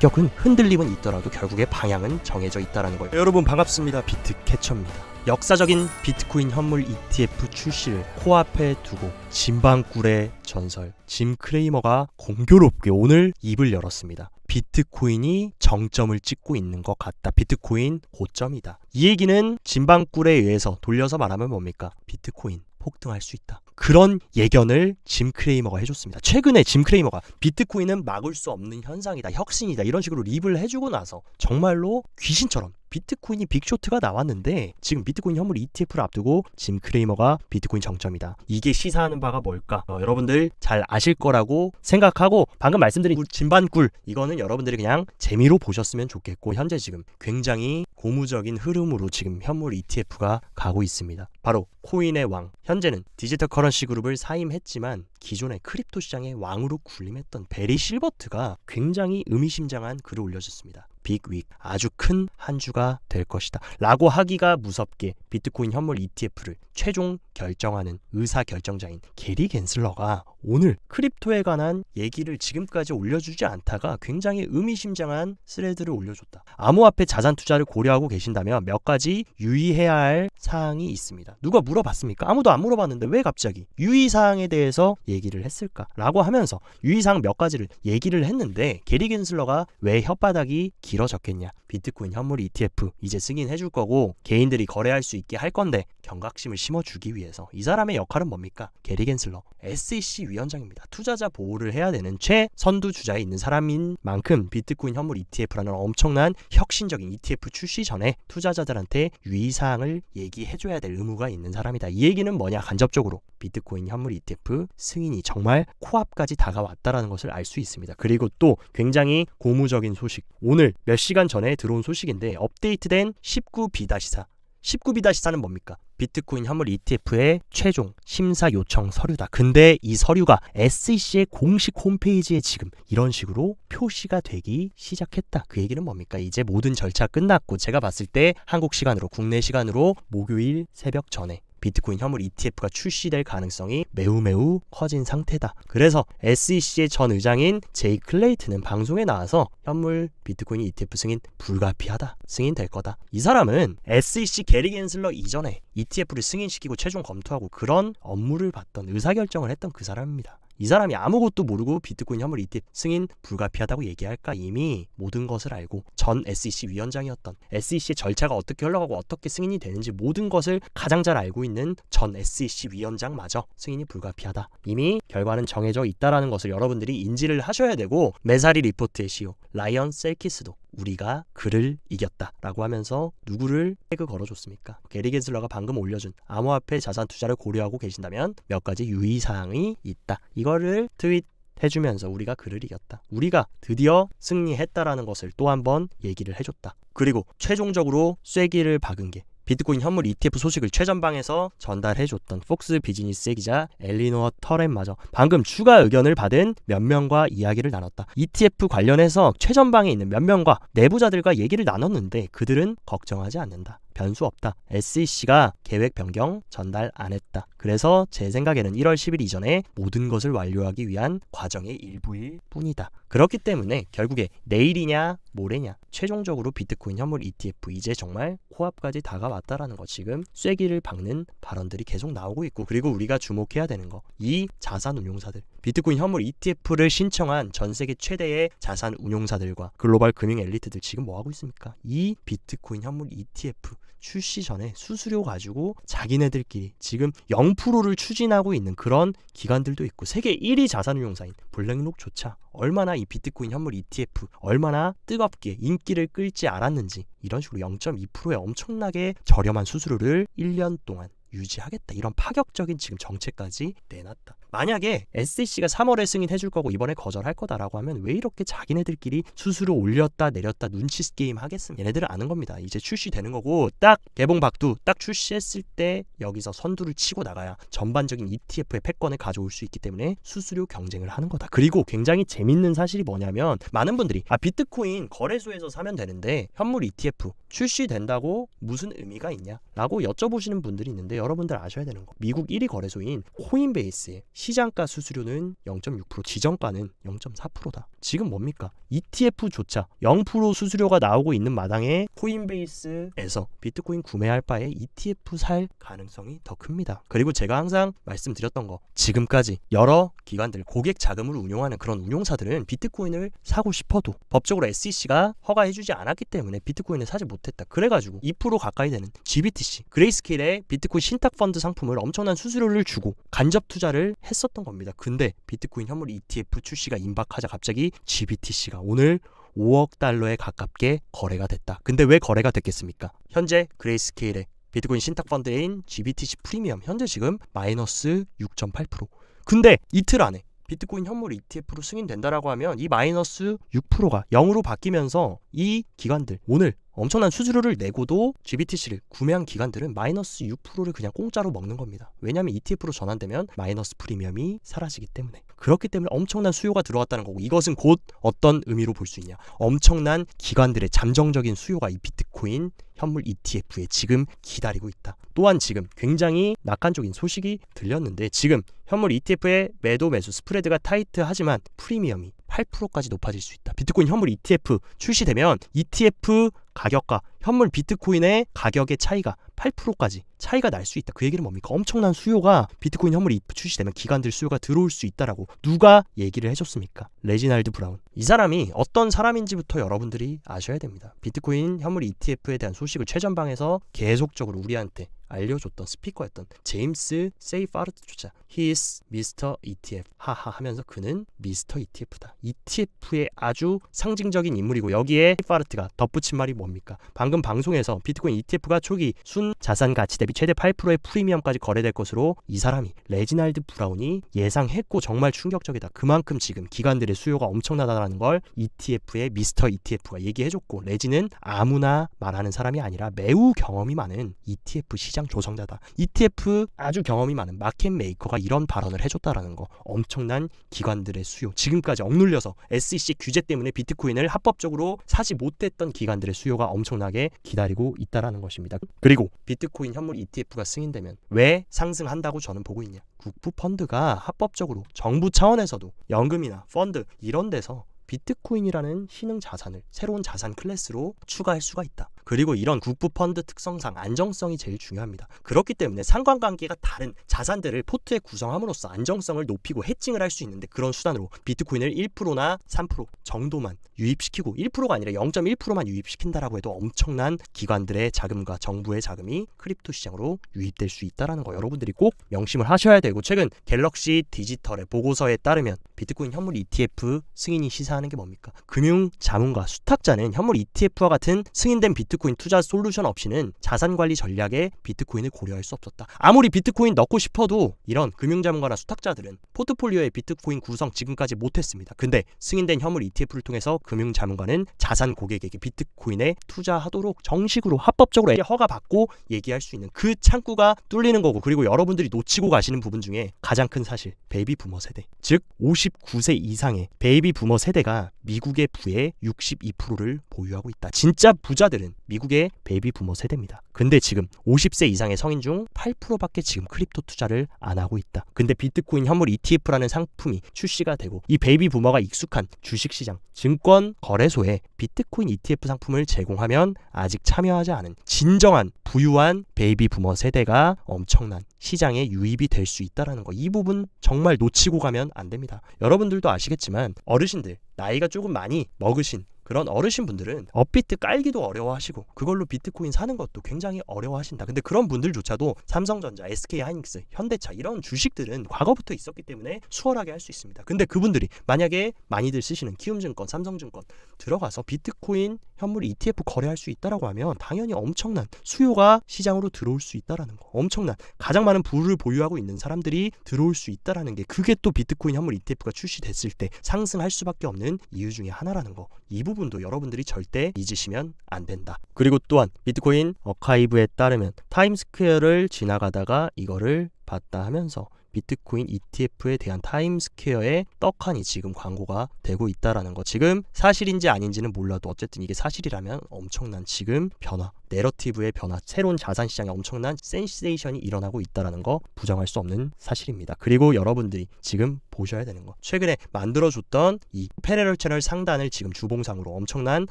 가격은 흔들림은 있더라도 결국에 방향은 정해져 있다는 거예요. 여러분 반갑습니다. 비트캐쳐입니다. 역사적인 비트코인 현물 ETF 출시를 코앞에 두고 진방꿀의 전설 짐 크레이머가 공교롭게 오늘 입을 열었습니다. 비트코인이 정점을 찍고 있는 것 같다. 비트코인 고점이다. 이 얘기는 진방꿀에 의해서 돌려서 말하면 뭡니까? 비트코인 폭등할 수 있다. 그런 예견을 짐 크레이머가 해줬습니다. 최근에 짐 크레이머가 비트코인은 막을 수 없는 현상이다, 혁신이다 이런 식으로 립을 해주고 나서 정말로 귀신처럼 비트코인이 빅쇼트가 나왔는데 지금 비트코인 현물 ETF를 앞두고 짐 크레이머가 비트코인 정점이다. 이게 시사하는 바가 뭘까? 여러분들 잘 아실 거라고 생각하고 방금 말씀드린 진반꿀 이거는 여러분들이 그냥 재미로 보셨으면 좋겠고 현재 지금 굉장히 고무적인 흐름으로 지금 현물 ETF가 가고 있습니다. 바로 코인의 왕, 현재는 디지털 커런시 그룹을 사임했지만 기존의 크립토 시장의 왕으로 군림했던 베리 실버트가 굉장히 의미심장한 글을 올려줬습니다. 빅윅, 아주 큰 한 주가 될 것이다 라고 하기가 무섭게 비트코인 현물 ETF를 최종 결정하는 의사결정자인 게리 겐슬러가 오늘 크립토에 관한 얘기를 지금까지 올려주지 않다가 굉장히 의미심장한 스레드를 올려줬다. 암호화폐 자산 투자를 고려하고 계신다면 몇 가지 유의해야 할 사항이 있습니다. 누가 물어봤습니까? 아무도 안 물어봤는데 왜 갑자기 유의사항에 대해서 얘기를 했을까? 라고 하면서 유의사항 몇 가지를 얘기를 했는데 게리 겐슬러가 왜 혓바닥이 길어졌겠냐? 비트코인 현물 ETF 이제 승인해줄 거고 개인들이 거래할 수 있게 할 건데 경각심을 심어주기 위해서 이 사람의 역할은 뭡니까? 게리 겐슬러 SEC 위원장입니다. 투자자 보호를 해야 되는 최선두 주자에 있는 사람인 만큼 비트코인 현물 ETF라는 엄청난 혁신적인 ETF 출시 전에 투자자들한테 유의사항을 얘기해줘야 될 의무가 있는 사람이다. 이 얘기는 뭐냐? 간접적으로 비트코인 현물 ETF 승인이 정말 코앞까지 다가왔다는 것을 알 수 있습니다. 그리고 또 굉장히 고무적인 소식, 오늘 몇 시간 전에 들어온 소식인데 업데이트된 19B-4 19B-4는 뭡니까? 비트코인 현물 ETF의 최종 심사 요청 서류다. 근데 이 서류가 SEC의 공식 홈페이지에 지금 이런 식으로 표시가 되기 시작했다. 그 얘기는 뭡니까? 이제 모든 절차 끝났고 제가 봤을 때 한국 시간으로 국내 시간으로 목요일 새벽 전에 비트코인 현물 ETF가 출시될 가능성이 매우 커진 상태다. 그래서 SEC의 전 의장인 제이 클레이트는 방송에 나와서 현물 비트코인 ETF 승인 불가피하다. 승인될 거다. 이 사람은 SEC 게리 겐슬러 이전에 ETF를 승인시키고 최종 검토하고 그런 업무를 받던 의사결정을 했던 그 사람입니다. 이 사람이 아무것도 모르고 비트코인 현물 ETF 승인 불가피하다고 얘기할까? 이미 모든 것을 알고 전 SEC 위원장이었던 SEC의 절차가 어떻게 흘러가고 어떻게 승인이 되는지 모든 것을 가장 잘 알고 있는 전 SEC 위원장마저 승인이 불가피하다. 이미 결과는 정해져 있다는 것을 여러분들이 인지를 하셔야 되고 메사리 리포트의 CEO 라이언 셀키스도 우리가 그를 이겼다 라고 하면서 누구를 태그 걸어줬습니까? 게리 겐슬러가 방금 올려준 암호화폐 자산 투자를 고려하고 계신다면 몇 가지 유의사항이 있다. 이거를 트윗 해주면서 우리가 그를 이겼다. 우리가 드디어 승리했다라는 것을 또 한 번 얘기를 해줬다. 그리고 최종적으로 쐐기를 박은 게 비트코인 현물 ETF 소식을 최전방에서 전달해줬던 폭스 비즈니스의 기자 엘리노어 터렌마저 방금 추가 의견을 받은 몇 명과 이야기를 나눴다. ETF 관련해서 최전방에 있는 몇 명과 내부자들과 얘기를 나눴는데 그들은 걱정하지 않는다. 변수 없다. SEC가 계획 변경 전달 안 했다. 그래서 제 생각에는 1월 10일 이전에 모든 것을 완료하기 위한 과정의 일부일 뿐이다. 그렇기 때문에 결국에 내일이냐 모레냐 최종적으로 비트코인 현물 ETF 이제 정말 코앞까지 다가왔다라는 거 지금 쐐기를 박는 발언들이 계속 나오고 있고 그리고 우리가 주목해야 되는 거 이 자산 운용사들 비트코인 현물 ETF를 신청한 전 세계 최대의 자산 운용사들과 글로벌 금융 엘리트들 지금 뭐 하고 있습니까? 이 비트코인 현물 ETF 출시 전에 수수료 가지고 자기네들끼리 지금 0%를 추진하고 있는 그런 기관들도 있고 세계 1위 자산운용사인 블랙록조차 얼마나 이 비트코인 현물 ETF 얼마나 뜨겁게 인기를 끌지 않았는지 이런 식으로 0.2%의 엄청나게 저렴한 수수료를 1년 동안 유지하겠다. 이런 파격적인 지금 정책까지 내놨다. 만약에 SEC가 3월에 승인해줄 거고 이번에 거절할 거다라고 하면 왜 이렇게 자기네들끼리 수수료 올렸다 내렸다 눈치 게임 하겠습니까? 얘네들은 아는 겁니다. 이제 출시되는 거고 딱 개봉박두 딱 출시했을 때 여기서 선두를 치고 나가야 전반적인 ETF의 패권을 가져올 수 있기 때문에 수수료 경쟁을 하는 거다. 그리고 굉장히 재밌는 사실이 뭐냐면 많은 분들이 비트코인 거래소에서 사면 되는데 현물 ETF 출시된다고 무슨 의미가 있냐? 라고 여쭤보시는 분들이 있는데요. 여러분들 아셔야 되는 거, 미국 1위 거래소인 코인베이스의 시장가 수수료는 0.6%, 지정가는 0.4%다. 지금 뭡니까? ETF조차 0% 수수료가 나오고 있는 마당에 코인베이스에서 비트코인 구매할 바에 ETF 살 가능성이 더 큽니다. 그리고 제가 항상 말씀드렸던 거, 지금까지 여러 기관들, 고객 자금을 운용하는 그런 운용사들은 비트코인을 사고 싶어도 법적으로 SEC가 허가해주지 않았기 때문에 비트코인을 사지 못했다. 그래가지고 2% 가까이 되는 GBTC, 그레이스케일의 비트코인 신탁펀드 상품을 엄청난 수수료를 주고 간접 투자를 했었던 겁니다. 근데 비트코인 현물 ETF 출시가 임박하자 갑자기 GBTC가 오늘 5억 달러에 가깝게 거래가 됐다. 근데 왜 거래가 됐겠습니까? 현재 그레이스케일의 비트코인 신탁펀드인 GBTC 프리미엄 현재 지금 마이너스 6.8%. 근데 이틀 안에 비트코인 현물 ETF로 승인된다라고 하면 이 마이너스 6%가 0으로 바뀌면서 이 기관들, 오늘 엄청난 수수료를 내고도 GBTC를 구매한 기관들은 마이너스 6%를 그냥 공짜로 먹는 겁니다. 왜냐하면 ETF로 전환되면 마이너스 프리미엄이 사라지기 때문에. 그렇기 때문에 엄청난 수요가 들어왔다는 거고, 이것은 곧 어떤 의미로 볼 수 있냐, 엄청난 기관들의 잠정적인 수요가 이 비트코인 현물 ETF에 지금 기다리고 있다. 또한 지금 굉장히 낙관적인 소식이 들렸는데, 지금 현물 ETF의 매도 매수 스프레드가 타이트하지만 프리미엄이 8%까지 높아질 수 있다. 비트코인 현물 ETF 출시되면 ETF 가격과 현물 비트코인의 가격의 차이가 8%까지 차이가 날 수 있다. 그 얘기는 뭡니까? 엄청난 수요가 비트코인 현물 ETF 출시되면 기관들 수요가 들어올 수 있다라고 누가 얘기를 해줬습니까? 레지날드 브라운. 이 사람이 어떤 사람인지부터 여러분들이 아셔야 됩니다. 비트코인 현물 ETF에 대한 소식을 최전방에서 계속적으로 우리한테 알려줬던 스피커였던 제임스 세이파르트조차 He is Mr. ETF 하하 하면서 그는 미스터 ETF다. ETF의 아주 상징적인 인물이고, 여기에 세이파르트가 덧붙인 말이 뭡니까? 방금 방송에서 비트코인 ETF가 초기 순 자산 가치 대비 최대 8%의 프리미엄까지 거래될 것으로 이 사람이 레지날드 브라운이 예상했고 정말 충격적이다. 그만큼 지금 기관들의 수요가 엄청나다라는 걸 ETF의 미스터 ETF가 얘기해줬고, 레지는 아무나 말하는 사람이 아니라 매우 경험이 많은 ETF 시장 조성자다. ETF 아주 경험이 많은 마켓 메이커가 이런 발언을 해줬다라는 거, 엄청난 기관들의 수요, 지금까지 억눌려서 SEC 규제 때문에 비트코인을 합법적으로 사지 못했던 기관들의 수요가 엄청나게 기다리고 있다라는 것입니다. 그리고 비트코인 현물 ETF가 승인되면 왜 상승한다고 저는 보고 있냐? 국부 펀드가 합법적으로 정부 차원에서도 연금이나 펀드 이런 데서 비트코인이라는 신흥 자산을 새로운 자산 클래스로 추가할 수가 있다. 그리고 이런 국부 펀드 특성상 안정성이 제일 중요합니다. 그렇기 때문에 상관관계가 다른 자산들을 포트에 구성함으로써 안정성을 높이고 해칭을 할 수 있는데, 그런 수단으로 비트코인을 1%나 3% 정도만 유입시키고 1%가 아니라 0.1%만 유입시킨다라고 해도 엄청난 기관들의 자금과 정부의 자금이 크립토 시장으로 유입될 수 있다는 거 여러분들이 꼭 명심을 하셔야 되고, 최근 갤럭시 디지털의 보고서에 따르면 비트코인 현물 ETF 승인이 시사하는 게 뭡니까? 금융 자문가 수탁자는 현물 ETF와 같은 승인된 비트코인 투자 솔루션 없이는 자산관리 전략에 비트코인을 고려할 수 없었다. 아무리 비트코인 넣고 싶어도 이런 금융 자문가나 수탁자들은 포트폴리오에 비트코인 구성 지금까지 못했습니다. 근데 승인된 현물 ETF를 통해서 금융 자문가는 자산 고객에게 비트코인에 투자하도록 정식으로 합법적으로 허가받고 얘기할 수 있는 그 창구가 뚫리는 거고, 그리고 여러분들이 놓치고 가시는 부분 중에 가장 큰 사실, 베이비 부머 세대, 즉 59세 이상의 베이비 부머 세대가 미국의 부의 62%를 보유하고 있다. 진짜 부자들은 미국의 베이비 부머 세대입니다. 근데 지금 50세 이상의 성인 중 8%밖에 지금 크립토 투자를 안 하고 있다. 근데 비트코인 현물 ETF라는 상품이 출시가 되고 이 베이비 부머가 익숙한 주식시장, 증권 거래소에 비트코인 ETF 상품을 제공하면 아직 참여하지 않은 진정한 부유한 베이비 부머 세대가 엄청난 시장에 유입이 될 수 있다는 거, 이 부분 정말 놓치고 가면 안 됩니다. 여러분들도 아시겠지만 어르신들, 나이가 조금 많이 먹으신 그런 어르신분들은 업비트 깔기도 어려워하시고 그걸로 비트코인 사는 것도 굉장히 어려워하신다. 근데 그런 분들조차도 삼성전자, SK하이닉스, 현대차 이런 주식들은 과거부터 있었기 때문에 수월하게 할 수 있습니다. 근데 그분들이 만약에 많이들 쓰시는 키움증권, 삼성증권 들어가서 비트코인 현물 ETF 거래할 수 있다라고 하면 당연히 엄청난 수요가 시장으로 들어올 수 있다라는 거, 엄청난 가장 많은 부를 보유하고 있는 사람들이 들어올 수 있다라는 게, 그게 또 비트코인 현물 ETF가 출시됐을 때 상승할 수밖에 없는 이유 중에 하나라는 거, 이 부분도 여러분들이 절대 잊으시면 안 된다. 그리고 또한 비트코인 어카이브에 따르면 타임스퀘어를 지나가다가 이거를 봤다 하면서 비트코인 ETF에 대한 타임스퀘어의 떡하니 지금 광고가 되고 있다라는 거. 지금 사실인지 아닌지는 몰라도 어쨌든 이게 사실이라면 엄청난 지금 변화, 내러티브의 변화, 새로운 자산 시장에 엄청난 센세이션이 일어나고 있다라는 거 부정할 수 없는 사실입니다. 그리고 여러분들이 지금 보셔야 되는 거, 최근에 만들어줬던 이 패러럴 채널 상단을 지금 주봉상으로 엄청난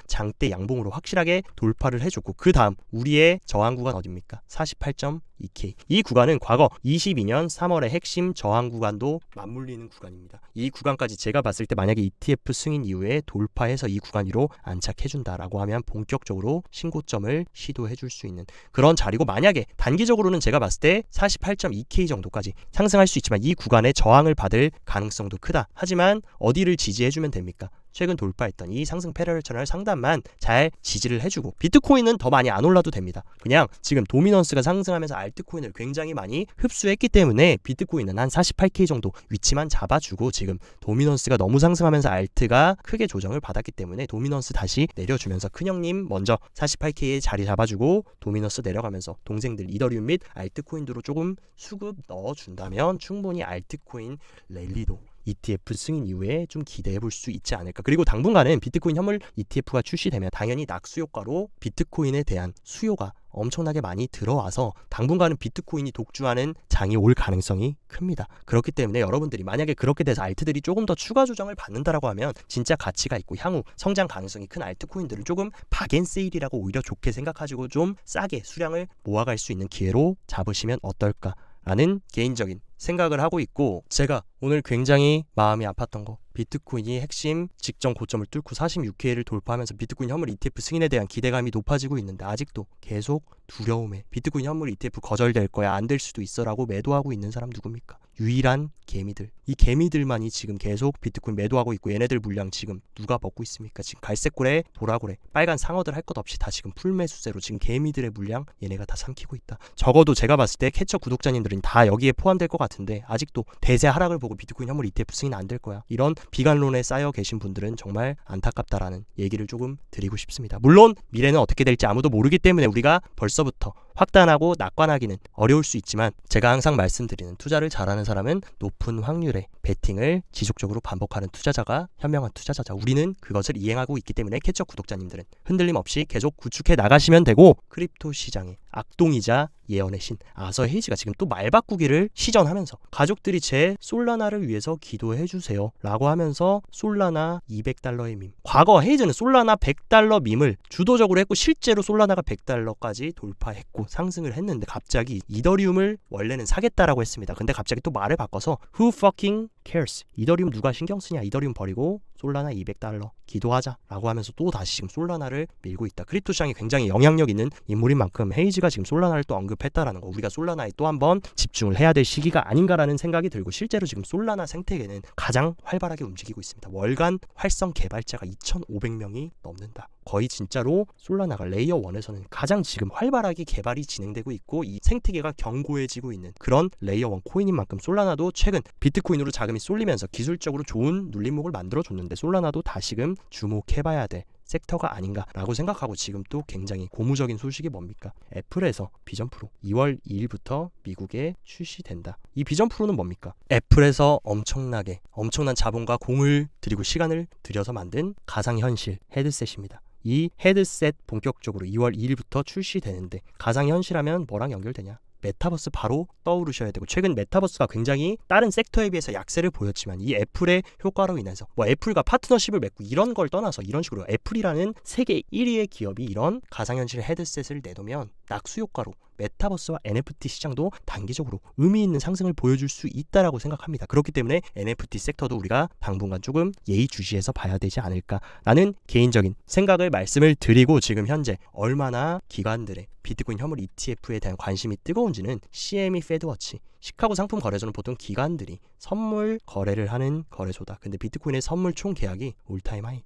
장대 양봉으로 확실하게 돌파를 해줬고, 그 다음 우리의 저항 구간 어딥니까? 48.2K. 이 구간은 과거 22년 3월의 핵심 저항 구간도 맞물리는 구간입니다. 이 구간까지 제가 봤을 때 만약에 ETF 승인 이후에 돌파해서 이 구간 위로 안착해준다라고 하면 본격적으로 신고점을 시도해줄 수 있는 그런 자리고, 만약에 단기적으로는 제가 봤을 때 48.2K 정도까지 상승할 수 있지만 이 구간에 저항을 받을 가능성도 크다. 하지만 어디를 지지해주면 됩니까? 최근 돌파했던 이 상승 패러럴 채널 상단만 잘 지지를 해주고, 비트코인은 더 많이 안 올라도 됩니다. 그냥 지금 도미넌스가 상승하면서 알트코인을 굉장히 많이 흡수했기 때문에 비트코인은 한 48K 정도 위치만 잡아주고, 지금 도미넌스가 너무 상승하면서 알트가 크게 조정을 받았기 때문에 도미넌스 다시 내려주면서 큰형님 먼저 48K에 자리 잡아주고 도미넌스 내려가면서 동생들 이더리움 및 알트코인으로 조금 수급 넣어준다면 충분히 알트코인 랠리도 ETF 승인 이후에 좀 기대해 볼 수 있지 않을까. 그리고 당분간은 비트코인 현물 ETF가 출시되면 당연히 낙수 효과로 비트코인에 대한 수요가 엄청나게 많이 들어와서 당분간은 비트코인이 독주하는 장이 올 가능성이 큽니다. 그렇기 때문에 여러분들이 만약에 그렇게 돼서 알트들이 조금 더 추가 조정을 받는다라고 하면 진짜 가치가 있고 향후 성장 가능성이 큰 알트코인들을 조금 박앤세일이라고 오히려 좋게 생각하시고 좀 싸게 수량을 모아갈 수 있는 기회로 잡으시면 어떨까 라는 개인적인 생각을 하고 있고, 제가 오늘 굉장히 마음이 아팠던 거, 비트코인이 핵심 직전 고점을 뚫고 46K를 돌파하면서 비트코인 현물 ETF 승인에 대한 기대감이 높아지고 있는데 아직도 계속 두려움에 비트코인 현물 ETF 거절될 거야, 안 될 수도 있어 라고 매도하고 있는 사람 누굽니까? 유일한 개미들. 이 개미들만이 지금 계속 비트코인 매도하고 있고, 얘네들 물량 지금 누가 먹고 있습니까? 지금 갈색고래, 보라고래, 빨간 상어들 할 것 없이 다 지금 풀매수세로 지금 개미들의 물량 얘네가 다 삼키고 있다. 적어도 제가 봤을 때 캐쳐 구독자님들은 다 여기에 포함될 것 같은데 아직도 대세 하락을 보고 비트코인 현물 ETF 승인 안 될 거야, 이런 비관론에 쌓여 계신 분들은 정말 안타깝다라는 얘기를 조금 드리고 싶습니다. 물론 미래는 어떻게 될지 아무도 모르기 때문에 우리가 벌써부터 확단하고 낙관하기는 어려울 수 있지만, 제가 항상 말씀드리는 투자를 잘하는 사람은 높은 확률의 베팅을 지속적으로 반복하는 투자자가 현명한 투자자자. 우리는 그것을 이행하고 있기 때문에 캐쳐 구독자님들은 흔들림 없이 계속 구축해 나가시면 되고, 크립토 시장의 악동이자 예언의 신 아서 헤이즈가 지금 또 말 바꾸기를 시전하면서 가족들이 제 솔라나를 위해서 기도해 주세요 라고 하면서 솔라나 $200의 밈, 과거 헤이즈는 솔라나 $100 밈을 주도적으로 했고 실제로 솔라나가 $100까지 돌파했고 상승을 했는데, 갑자기 이더리움을 원래는 사겠다라고 했습니다. 근데 갑자기 또 말을 바꿔서 Who fucking cares? 이더리움 누가 신경 쓰냐? 이더리움 버리고 솔라나 $200 기도하자 라고 하면서 또 다시 지금 솔라나를 밀고 있다. 크립토 시장이 굉장히 영향력 있는 인물인 만큼 헤이즈가 지금 솔라나를 또 언급했다라는 거, 우리가 솔라나에 또 한번 집중을 해야 될 시기가 아닌가라는 생각이 들고, 실제로 지금 솔라나 생태계는 가장 활발하게 움직이고 있습니다. 월간 활성 개발자가 2,500명이 넘는다. 거의 진짜로 솔라나가 레이어 1에서는 가장 지금 활발하게 개발이 진행되고 있고 이 생태계가 견고해지고 있는 그런 레이어 1 코인인 만큼, 솔라나도 최근 비트코인으로 자금이 쏠리면서 기술적으로 좋은 눌림목을 만들어줬는데 솔라나도 다시금 주목해봐야 돼 섹터가 아닌가라고 생각하고, 지금 또 굉장히 고무적인 소식이 뭡니까? 애플에서 비전 프로 2월 2일부터 미국에 출시된다. 이 비전 프로는 뭡니까? 애플에서 엄청난 자본과 공을 들이고 시간을 들여서 만든 가상현실 헤드셋입니다. 이 헤드셋 본격적으로 2월 2일부터 출시되는데, 가상현실하면 뭐랑 연결되냐? 메타버스 바로 떠오르셔야 되고, 최근 메타버스가 굉장히 다른 섹터에 비해서 약세를 보였지만 이 애플의 효과로 인해서 뭐 애플과 파트너십을 맺고 이런 걸 떠나서 이런 식으로 애플이라는 세계 1위의 기업이 이런 가상현실 헤드셋을 내놓으면 낙수 효과로 메타버스와 NFT 시장도 단기적으로 의미 있는 상승을 보여줄 수 있다라고 생각합니다. 그렇기 때문에 NFT 섹터도 우리가 당분간 조금 예의주시해서 봐야 되지 않을까라는 개인적인 생각을 말씀을 드리고, 지금 현재 얼마나 기관들의 비트코인 현물 ETF에 대한 관심이 뜨거운지는 CME 페드워치, 시카고 상품 거래소는 보통 기관들이 선물 거래를 하는 거래소다. 근데 비트코인의 선물 총 계약이 올타임 하이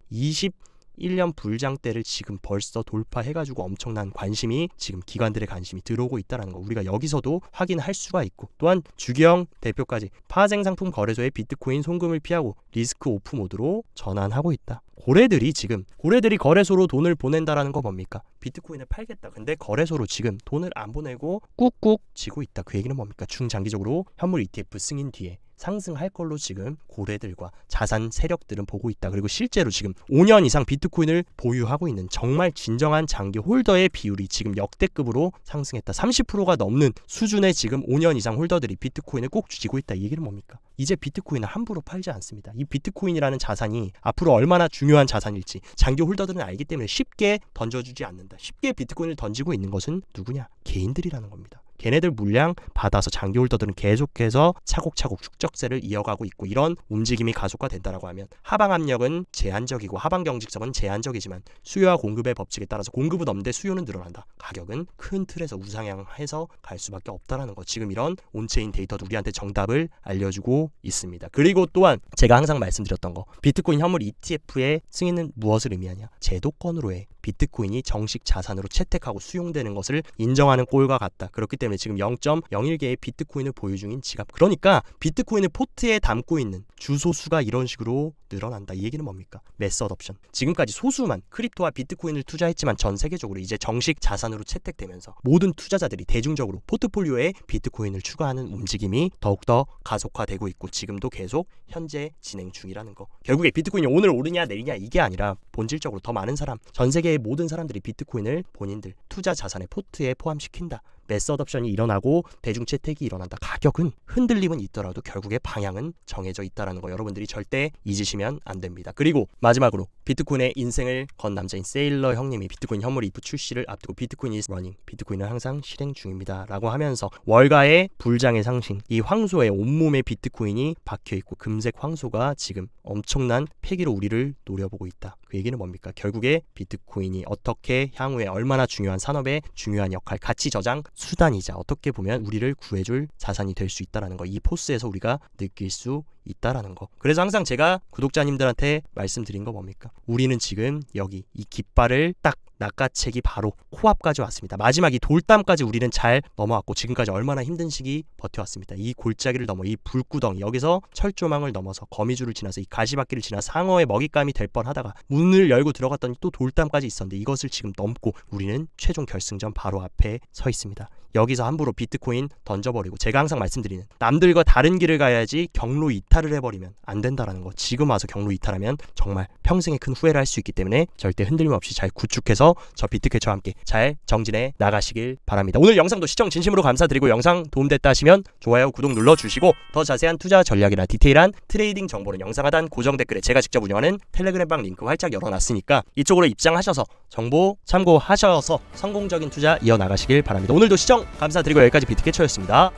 1년 불장대를 지금 벌써 돌파해가지고 엄청난 관심이 지금 기관들의 관심이 들어오고 있다는 거 우리가 여기서도 확인할 수가 있고, 또한 주기영 대표까지 파생상품 거래소의 비트코인 송금을 피하고 리스크 오프 모드로 전환하고 있다. 고래들이 거래소로 돈을 보낸다라는 거 뭡니까? 비트코인을 팔겠다. 근데 거래소로 지금 돈을 안 보내고 꾹꾹 쥐고 있다. 그 얘기는 뭡니까? 중장기적으로 현물 ETF 승인 뒤에 상승할 걸로 지금 고래들과 자산 세력들은 보고 있다. 그리고 실제로 지금 5년 이상 비트코인을 보유하고 있는 정말 진정한 장기 홀더의 비율이 지금 역대급으로 상승했다. 30%가 넘는 수준의 지금 5년 이상 홀더들이 비트코인을 꼭 쥐고 있다. 이 얘기는 뭡니까? 이제 비트코인을 함부로 팔지 않습니다. 이 비트코인이라는 자산이 앞으로 얼마나 중요한 자산일지 장기 홀더들은 알기 때문에 쉽게 던져주지 않는다. 쉽게 비트코인을 던지고 있는 것은 누구냐? 개인들이라는 겁니다. 걔네들 물량 받아서 장기 홀더들은 계속해서 차곡차곡 축적세를 이어가고 있고, 이런 움직임이 가속화된다라고 하면 하방 압력은 제한적이고 하방 경직성은 제한적이지만 수요와 공급의 법칙에 따라서 공급은 없는데 수요는 늘어난다. 가격은 큰 틀에서 우상향해서 갈 수밖에 없다라는 거, 지금 이런 온체인 데이터도 우리한테 정답을 알려주고 있습니다. 그리고 또한 제가 항상 말씀드렸던 거, 비트코인 현물 ETF의 승인은 무엇을 의미하냐? 제도권으로의 비트코인이 정식 자산으로 채택하고 수용되는 것을 인정하는 꼴과 같다. 그렇기 때문에 지금 0.01개의 비트코인을 보유 중인 지갑, 그러니까 비트코인을 포트에 담고 있는 주소수가 이런 식으로 늘어난다. 이 얘기는 뭡니까? 메서드 옵션. 지금까지 소수만 크립토와 비트코인을 투자했지만 전 세계적으로 이제 정식 자산으로 채택되면서 모든 투자자들이 대중적으로 포트폴리오에 비트코인을 추가하는 움직임이 더욱더 가속화되고 있고, 지금도 계속 현재 진행 중이라는 거. 결국에 비트코인이 오늘 오르냐 내리냐 이게 아니라 본질적으로 더 많은 사람, 전 세계의 모든 사람들이 비트코인을 본인들 투자 자산의 포트에 포함시킨다. 메서드 옵션이 일어나고 대중 채택이 일어난다. 가격은 흔들림은 있더라도 결국에 방향은 정해져 있다는 거 여러분들이 절대 잊으시면 안 됩니다. 그리고 마지막으로 비트코인의 인생을 건 남자인 세일러 형님이 비트코인 현물 ETF 출시를 앞두고 비트코인 is running, 비트코인은 항상 실행 중입니다 라고 하면서 월가의 불장의 상징, 이 황소의 온몸에 비트코인이 박혀있고 금색 황소가 지금 엄청난 패기로 우리를 노려보고 있다. 그 얘기는 뭡니까? 결국에 비트코인이 어떻게 향후에 얼마나 중요한 산업의 중요한 역할, 가치 저장 수단이자 어떻게 보면 우리를 구해줄 자산이 될 수 있다는 거, 이 포스에서 우리가 느낄 수 있다라는 거. 그래서 항상 제가 구독자님들한테 말씀드린 거 뭡니까? 우리는 지금 여기 이 깃발을 딱 낚아채기 바로 코앞까지 왔습니다. 마지막 이 돌담까지 우리는 잘 넘어왔고, 지금까지 얼마나 힘든 시기 버텨왔습니다. 이 골짜기를 넘어 이 불구덩이, 여기서 철조망을 넘어서 거미줄을 지나서 이 가시밭길을 지나 상어의 먹잇감이 될 뻔하다가 문을 열고 들어갔더니 또 돌담까지 있었는데, 이것을 지금 넘고 우리는 최종 결승전 바로 앞에 서 있습니다. 여기서 함부로 비트코인 던져버리고, 제가 항상 말씀드리는 남들과 다른 길을 가야지 경로 이탈을 해버리면 안 된다라는 거. 지금 와서 경로 이탈하면 정말 평생에 큰 후회를 할 수 있기 때문에 절대 흔들림 없이 잘 구축해서 저 비트캐쳐와 함께 잘 정진해 나가시길 바랍니다. 오늘 영상도 시청 진심으로 감사드리고, 영상 도움됐다 하시면 좋아요, 구독 눌러주시고, 더 자세한 투자 전략이나 디테일한 트레이딩 정보는 영상 하단 고정 댓글에 제가 직접 운영하는 텔레그램방 링크 활짝 열어놨으니까 이쪽으로 입장하셔서 정보 참고하셔서 성공적인 투자 이어나가시길 바랍니다. 오늘도 시청 감사드리고 여기까지 비트캐쳐였습니다.